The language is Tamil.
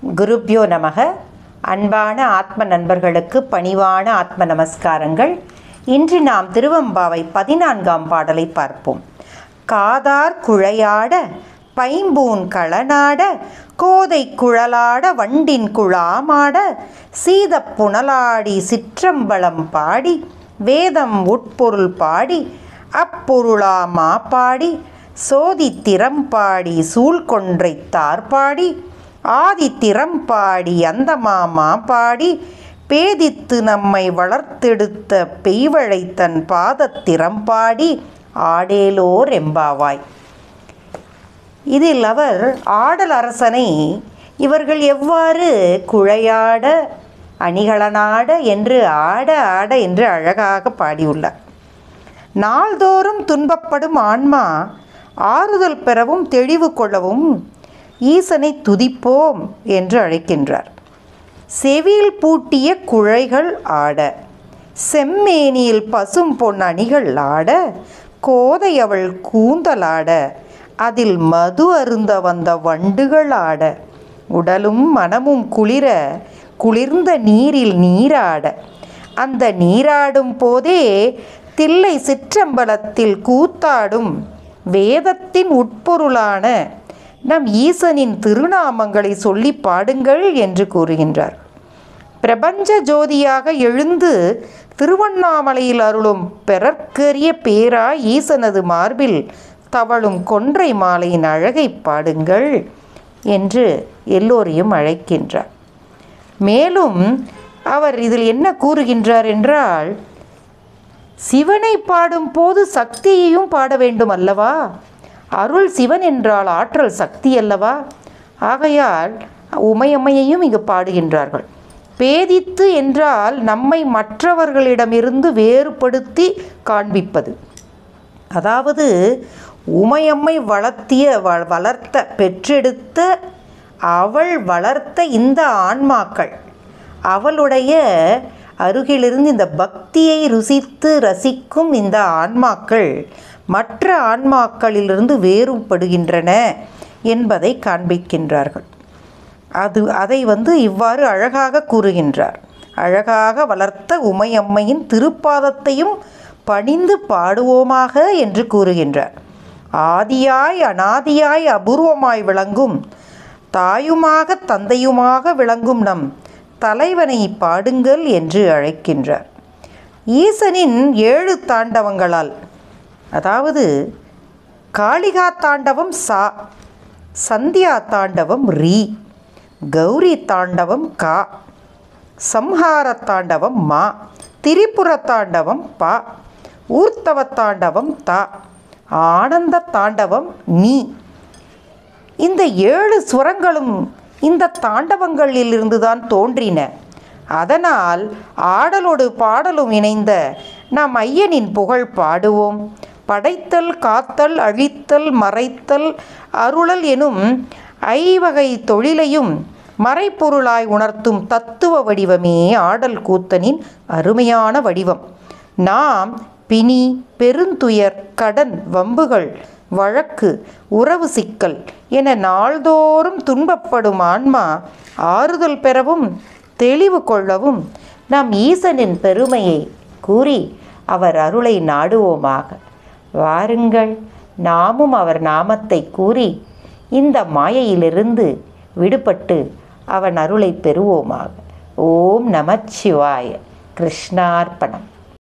குருப்யோ நமக. அன்பான ஆத்ம நண்பர்களுக்கு பணிவான ஆத்ம நமஸ்காரங்கள். இன்று நாம் திருவெம்பாவை 14ஆம் பாடலை பார்ப்போம். காதார் குழையாட பைம்பூன் களநாட கோதை குழலாட வண்டின் குழாமாட சீதப் புனலாடி சிற்றம்பலம் பாடி வேதம் உட்பொருள் பாடி அப்பொருளா மாப்பாடி சோதித்திறம் பாடி சூழ்கொன்றை தார்பாடி ஆதித்திறம் பாடி அந்தமாமா பாடி பேதித்து நம்மை வளர்த்தெடுத்த பெய்வழை தன் பாதத்திறம் பாடி ஆடேலோர் எம்பாவாய். இதில் அவர் ஆடல் அரசனை இவர்கள் எவ்வாறு குழையாட அணிகளனாட என்று ஆட ஆட என்று அழகாக பாடியுள்ளார். நாள்தோறும் துன்பப்படும் ஆன்மா ஆறுதல் பெறவும் தெளிவு கொள்ளவும் ஈசனை துதிப்போம் என்று அழைக்கின்றார். செவியில் பூட்டிய குழைகள் ஆட, செம்மேனியில் பசும் பொன் அணிகள் ஆட, கோதை அவள் கூந்தலாட, அதில் மது அருந்த வந்த வண்டுகள் ஆட, உடலும் மனமும் குளிர குளிர்ந்த நீரில் நீராட, அந்த நீராடும் போதே தில்லை சிற்றம்பலத்தில் கூத்தாடும் வேதத்தின் உட்பொருளான நம் ஈசனின் திருநாமங்களை சொல்லி பாடுங்கள் என்று கூறுகின்றார். பிரபஞ்ச ஜோதியாக எழுந்து திருவண்ணாமலையில் அருளும் பெறற்கரிய பேராய் ஈசனது மார்பில் தவழும் கொன்றை மாலையின் அழகை பாடுங்கள் என்று எல்லோரையும் அழைக்கின்றார். மேலும் அவர் இதில் என்ன கூறுகின்றார் என்றால், சிவனை பாடும் போது சக்தியையும் பாட வேண்டும் அல்லவா? அருள் சிவன் என்றால் ஆற்றல் சக்தி அல்லவா? ஆகையால் உமையம்மையையும் இங்கு பாடுகின்றார்கள். பேதித்து என்றால் நம்மை மற்றவர்களிடமிருந்து வேறுபடுத்தி காண்பிப்பது. அதாவது உமையம்மை வளர்த்த பெற்றெடுத்த அவள் வளர்த்த இந்த ஆன்மாக்கள் அவளுடைய அருகிலிருந்து இந்த பக்தியை ருசித்து ரசிக்கும் இந்த ஆன்மாக்கள் மற்ற ஆன்மாக்களிலிருந்து வேறுபடுகின்றன என்பதை காண்பிக்கின்றார்கள். அதை இவ்வாறு அழகாக கூறுகின்றார். அழகாக வளர்த்த உமையம்மையின் திருப்பாதத்தையும் பணிந்து பாடுவோமாக என்று கூறுகின்றார். ஆதியாய் அனாதியாய் அபூர்வமாய் விளங்கும் தாயுமாக தந்தையுமாக விளங்கும் நம் தலைவனை பாடுங்கள் என்று அழைக்கின்றார். ஈசனின் 7 தாண்டவங்களால், அதாவது காளிகா தாண்டவம் சா, சந்தியா தாண்டவம் ரீ, கௌரி தாண்டவம் கா, சம்ஹார தாண்டவம் மா, திரிபுர தாண்டவம் பா, ஊர்த்தவ தாண்டவம் தா, ஆனந்த தாண்டவம் நீ. இந்த 7 சுரங்களும் இந்த தாண்டவங்களிலிருந்து தான் தோன்றின. அதனால் ஆடலோடு பாடலும் இணைந்த நாம் ஐயனின் புகழ் பாடுவோம். படைத்தல் காத்தல் அழித்தல் மறைத்தல் அருளல் எனும் 5 வகை தொழிலையும் மறைப்பொருளாய் உணர்த்தும் தத்துவ வடிவமே ஆடல் கூத்தனின் அருமையான வடிவம். நாம் பிணி பெருந்துயர் கடன் வம்புகள் வழக்கு உறவு சிக்கல் என நாள்தோறும் துன்பப்படும் ஆன்மா ஆறுதல் பெறவும் தெளிவு கொள்ளவும் நாம் ஈசனின் பெருமையை கூறி அவர் அருளை நாடுவோமாக. வாருங்கள், நாமும் அவர் நாமத்தை கூறி இந்த மாயையிலிருந்து விடுபட்டு அவன் அருளை பெறுவோமாக. ஓம் நமச்சிவாய. கிருஷ்ணார்ப்பணம்.